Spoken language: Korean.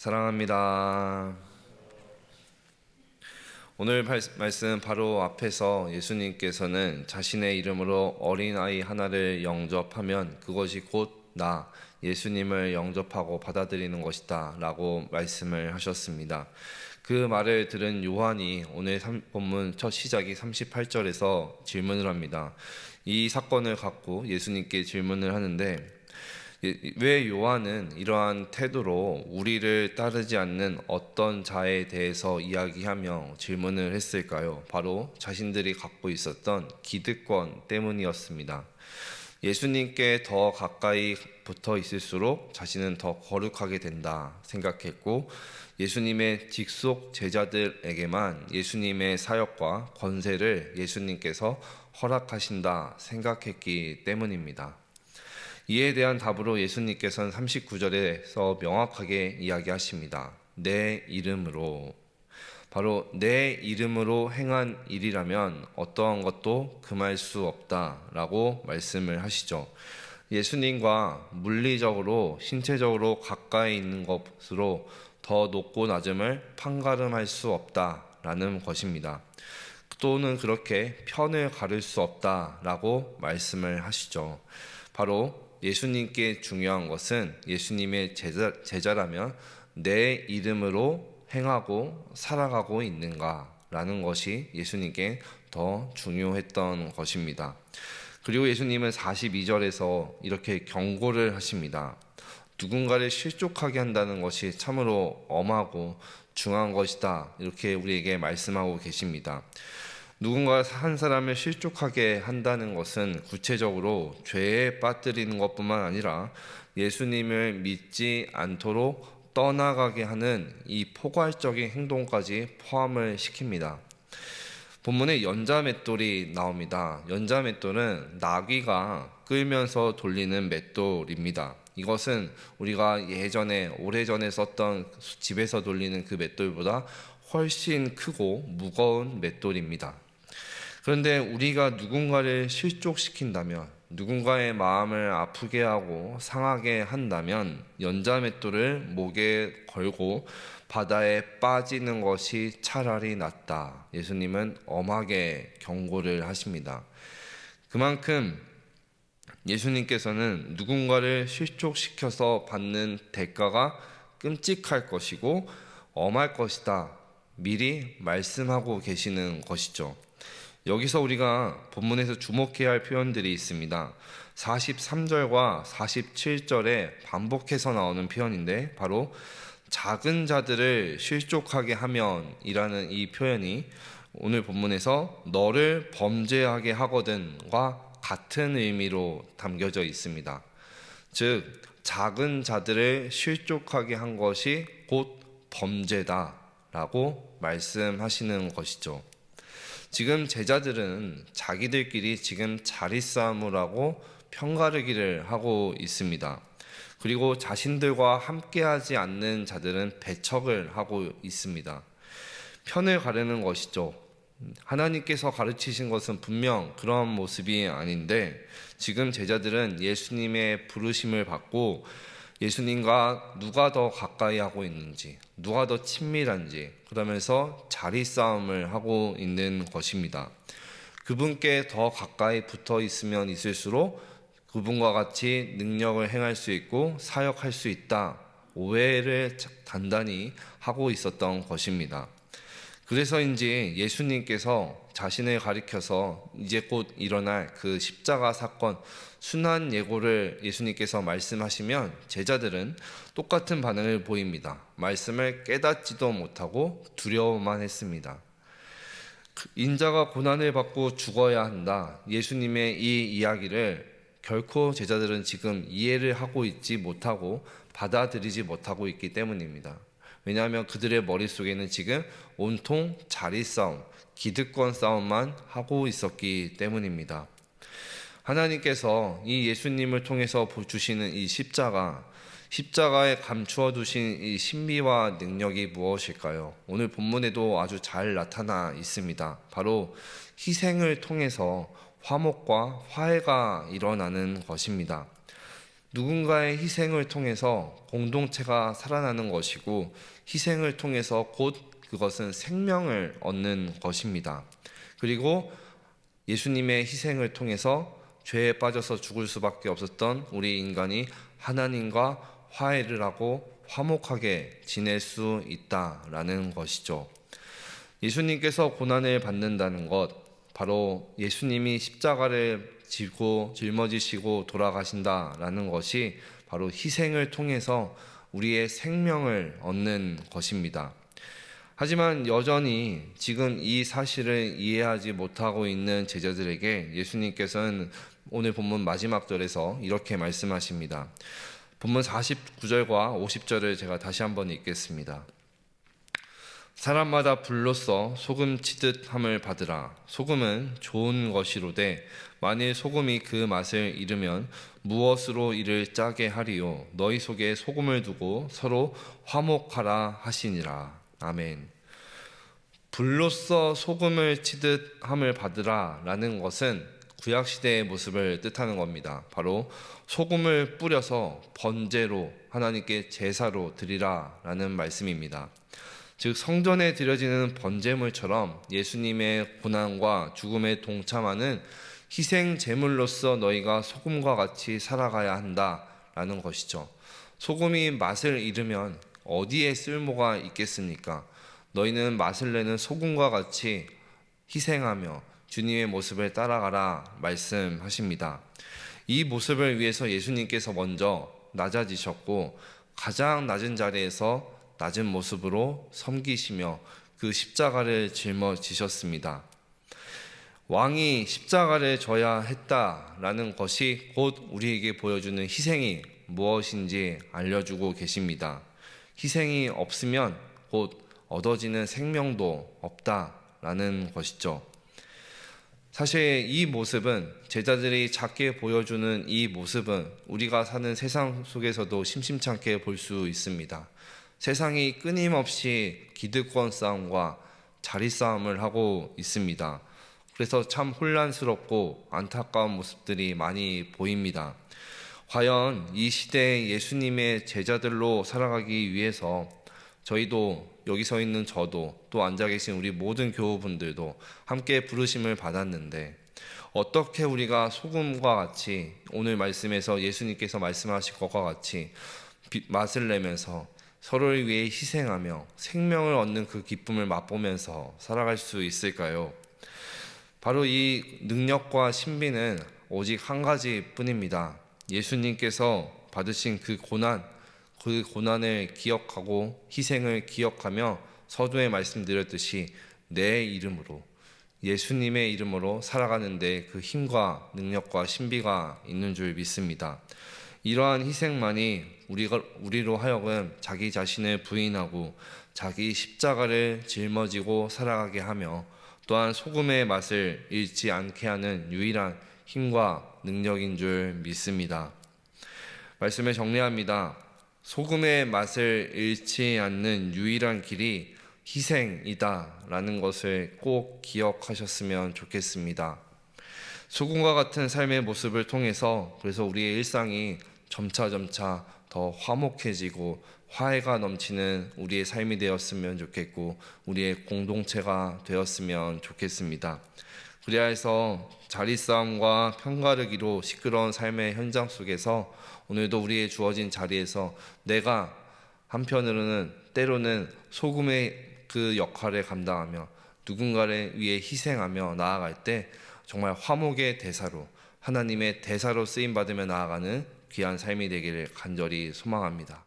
사랑합니다. 오늘 말씀 바로 앞에서 예수님께서는 자신의 이름으로 어린아이 하나를 영접하면 그것이 곧 나 예수님을 영접하고 받아들이는 것이다 라고 말씀을 하셨습니다. 그 말을 들은 요한이 오늘 본문 첫 시작이 38절에서 질문을 합니다. 이 사건을 갖고 예수님께 질문을 하는데, 왜 요한은 이러한 태도로 우리를 따르지 않는 어떤 자에 대해서 이야기하며 질문을 했을까요? 바로 자신들이 갖고 있었던 기득권 때문이었습니다. 예수님께 더 가까이 붙어 있을수록 자신은 더 거룩하게 된다 생각했고, 예수님의 직속 제자들에게만 예수님의 사역과 권세를 예수님께서 허락하신다 생각했기 때문입니다. 이에 대한 답으로 예수님께서는 39절에서 명확하게 이야기하십니다. 내 이름으로, 바로 내 이름으로 행한 일이라면 어떠한 것도 금할 수 없다라고 말씀을 하시죠. 예수님과 물리적으로 신체적으로 가까이 있는 것으로 더 높고 낮음을 판가름할 수 없다라는 것입니다. 또는 그렇게 편을 가를 수 없다라고 말씀을 하시죠. 바로 예수님께 중요한 것은 예수님의 제자라면 내 이름으로 행하고 살아가고 있는가라는 것이 예수님께 더 중요했던 것입니다. 그리고 예수님은 42절에서 이렇게 경고를 하십니다. 누군가를 실족하게 한다는 것이 참으로 엄하고 중한 것이다, 이렇게 우리에게 말씀하고 계십니다. 누군가 한 사람을 실족하게 한다는 것은 구체적으로 죄에 빠뜨리는 것뿐만 아니라 예수님을 믿지 않도록 떠나가게 하는 이 포괄적인 행동까지 포함을 시킵니다. 본문에 연자맷돌이 나옵니다. 연자맷돌은 나귀가 끌면서 돌리는 맷돌입니다. 이것은 우리가 예전에 오래전에 썼던 집에서 돌리는 그 맷돌보다 훨씬 크고 무거운 맷돌입니다. 그런데 우리가 누군가를 실족시킨다면, 누군가의 마음을 아프게 하고 상하게 한다면 연자맷돌을 목에 걸고 바다에 빠지는 것이 차라리 낫다. 예수님은 엄하게 경고를 하십니다. 그만큼 예수님께서는 누군가를 실족시켜서 받는 대가가 끔찍할 것이고 엄할 것이다, 미리 말씀하고 계시는 것이죠. 여기서 우리가 본문에서 주목해야 할 표현들이 있습니다. 43절과 47절에 반복해서 나오는 표현인데, 바로 작은 자들을 실족하게 하면 이라는 이 표현이 오늘 본문에서 너를 범죄하게 하거든과 같은 의미로 담겨져 있습니다. 즉, 작은 자들을 실족하게 한 것이 곧 범죄다 라고 말씀하시는 것이죠. 지금 제자들은 자기들끼리 지금 자리싸움을 하고 편가르기를 하고 있습니다. 그리고 자신들과 함께하지 않는 자들은 배척을 하고 있습니다. 편을 가르는 것이죠. 하나님께서 가르치신 것은 분명 그런 모습이 아닌데, 지금 제자들은 예수님의 부르심을 받고 예수님과 누가 더 가까이 하고 있는지, 누가 더 친밀한지, 그러면서 자리싸움을 하고 있는 것입니다. 그분께 더 가까이 붙어 있으면 있을수록 그분과 같이 능력을 행할 수 있고 사역할 수 있다, 오해를 단단히 하고 있었던 것입니다. 그래서인지 예수님께서 자신을 가리켜서 이제 곧 일어날 그 십자가 사건 순환 예고를 예수님께서 말씀하시면 제자들은 똑같은 반응을 보입니다. 말씀을 깨닫지도 못하고 두려워만 했습니다. 인자가 고난을 받고 죽어야 한다, 예수님의 이 이야기를 결코 제자들은 지금 이해를 하고 있지 못하고 받아들이지 못하고 있기 때문입니다. 왜냐하면 그들의 머릿속에는 지금 온통 자리싸움, 기득권 싸움만 하고 있었기 때문입니다. 하나님께서 이 예수님을 통해서 주시는 이 십자가에 감추어 두신 이 신비와 능력이 무엇일까요? 오늘 본문에도 아주 잘 나타나 있습니다. 바로 희생을 통해서 화목과 화해가 일어나는 것입니다. 누군가의 희생을 통해서 공동체가 살아나는 것이고, 희생을 통해서 곧 그것은 생명을 얻는 것입니다. 그리고 예수님의 희생을 통해서 죄에 빠져서 죽을 수밖에 없었던 우리 인간이 하나님과 화해를 하고 화목하게 지낼 수 있다라는 것이죠. 예수님께서 고난을 받는다는 것, 바로 예수님이 십자가를 지고 짊어지시고 돌아가신다라는 것이 바로 희생을 통해서 우리의 생명을 얻는 것입니다. 하지만 여전히 지금 이 사실을 이해하지 못하고 있는 제자들에게 예수님께서는 오늘 본문 마지막 절에서 이렇게 말씀하십니다. 본문 49절과 50절을 제가 다시 한번 읽겠습니다. 사람마다 불로써 소금 치듯 함을 받으라. 소금은 좋은 것이로되 만일 소금이 그 맛을 잃으면 무엇으로 이를 짜게 하리요. 너희 속에 소금을 두고 서로 화목하라 하시니라. 아멘. 불로써 소금을 치듯 함을 받으라 라는 것은 구약시대의 모습을 뜻하는 겁니다. 바로 소금을 뿌려서 번제로 하나님께 제사로 드리라 라는 말씀입니다. 즉 성전에 드려지는 번제물처럼 예수님의 고난과 죽음에 동참하는 희생 제물로서 너희가 소금과 같이 살아가야 한다라는 것이죠. 소금이 맛을 잃으면 어디에 쓸모가 있겠습니까? 너희는 맛을 내는 소금과 같이 희생하며 주님의 모습을 따라가라 말씀하십니다. 이 모습을 위해서 예수님께서 먼저 낮아지셨고 가장 낮은 자리에서 낮은 모습으로 섬기시며 그 십자가를 짊어지셨습니다. 왕이 십자가를 져야 했다라는 것이 곧 우리에게 보여주는 희생이 무엇인지 알려주고 계십니다. 희생이 없으면 곧 얻어지는 생명도 없다라는 것이죠. 사실 이 모습은, 제자들이 작게 보여주는 이 모습은 우리가 사는 세상 속에서도 심심찮게 볼 수 있습니다. 세상이 끊임없이 기득권 싸움과 자리 싸움을 하고 있습니다. 그래서 참 혼란스럽고 안타까운 모습들이 많이 보입니다. 과연 이 시대의 예수님의 제자들로 살아가기 위해서 저희도, 여기 서 있는 저도, 또 앉아 계신 우리 모든 교우분들도 함께 부르심을 받았는데 어떻게 우리가 소금과 같이 오늘 말씀에서 예수님께서 말씀하신 것과 같이 맛을 내면서 서로를 위해 희생하며 생명을 얻는 그 기쁨을 맛보면서 살아갈 수 있을까요? 바로 이 능력과 신비는 오직 한 가지뿐입니다. 예수님께서 받으신 그 고난을 기억하고 희생을 기억하며 서두에 말씀드렸듯이 내 이름으로, 예수님의 이름으로 살아가는데 그 힘과 능력과 신비가 있는 줄 믿습니다. 이러한 희생만이 우리로 하여금 자기 자신을 부인하고 자기 십자가를 짊어지고 살아가게 하며 또한 소금의 맛을 잃지 않게 하는 유일한 힘과 능력인 줄 믿습니다. 말씀을 정리합니다. 소금의 맛을 잃지 않는 유일한 길이 희생이다라는 것을 꼭 기억하셨으면 좋겠습니다. 소금과 같은 삶의 모습을 통해서 그래서 우리의 일상이 점차 더 화목해지고 화해가 넘치는 우리의 삶이 되었으면 좋겠고 우리의 공동체가 되었으면 좋겠습니다. 그래야 해서 자리싸움과 편가르기로 시끄러운 삶의 현장 속에서 오늘도 우리의 주어진 자리에서 내가 한편으로는 때로는 소금의 그 역할을 감당하며 누군가를 위해 희생하며 나아갈 때 정말 화목의 대사로, 하나님의 대사로 쓰임받으며 나아가는 귀한 삶이 되기를 간절히 소망합니다.